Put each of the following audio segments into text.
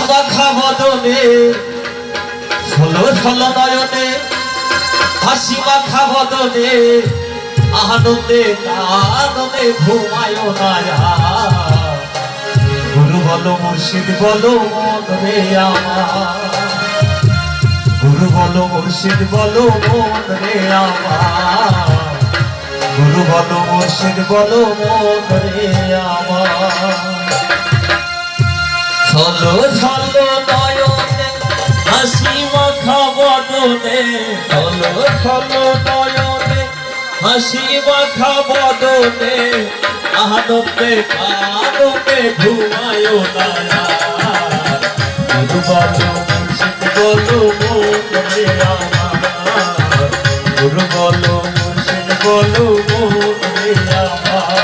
মাখা বদনে ষোলো ষোলো নয়নে হাসি মাখা বদনে আনন্দে আনন্দে ঘুমায় না। গুরু বলো মুর্শিদ বলো মন রে আমার, গুরু বলো মুর্শিদ বলো মন রে আমার, গুরু বলো মুর্শিদ বলো মন রে আমার। ষোলো ষোলো নয়নে হাসি মাখা বদনে, ষোলো ষোলো নয়নে হাসি মাখা বদনে আনন্দে আনন্দে ঘুমায় না। গুরু বলো মুর্শিদ বলো মন রে আমার, গুরু বলো মুর্শিদ বলো মন রে আমার।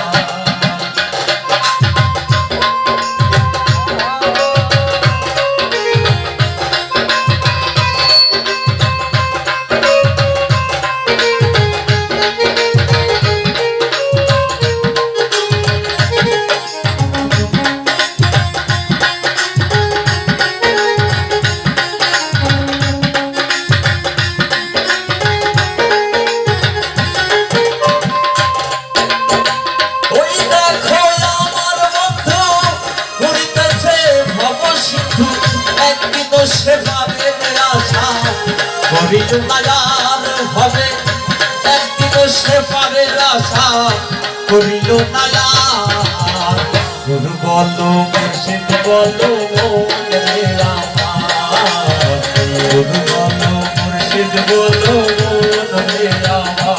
করিল নায়ার হবে একদিন সে পারে আশা করিল নায়ার। গুরু বলো মুর্শিদ বলো মন রে আমার, গুরু বলো মুর্শিদ বলো মন রে আমার।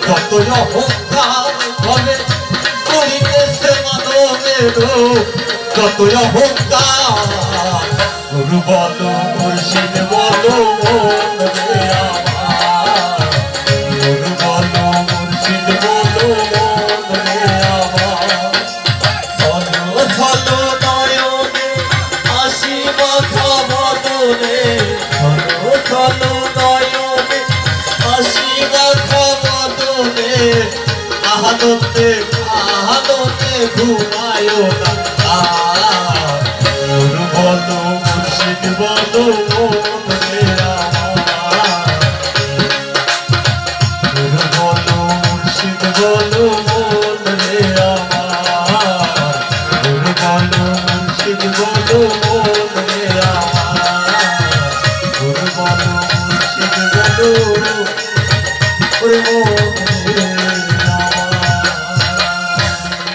যতই অহংকার হবে করিতেছে মানবের, যতই অহংকার। গুরু বলো মুর্শিদ বলো মন রে আমার, গুরু বলো মুর্শিদ বলো মন রে আমার। ষোলো ষোলো নয়নে হাসি মাখা বদনে, ষোলো ষোলো নয়নে হাসি মাখা বদনে আনন্দে আনন্দে ঘুমায় না। গুরু বলো মুর্শিদ বলো মন রে আমার, গুরু বলো মুর্শিদ বলো মন রে আমার, গুরু বলো মুর্শিদ বলো।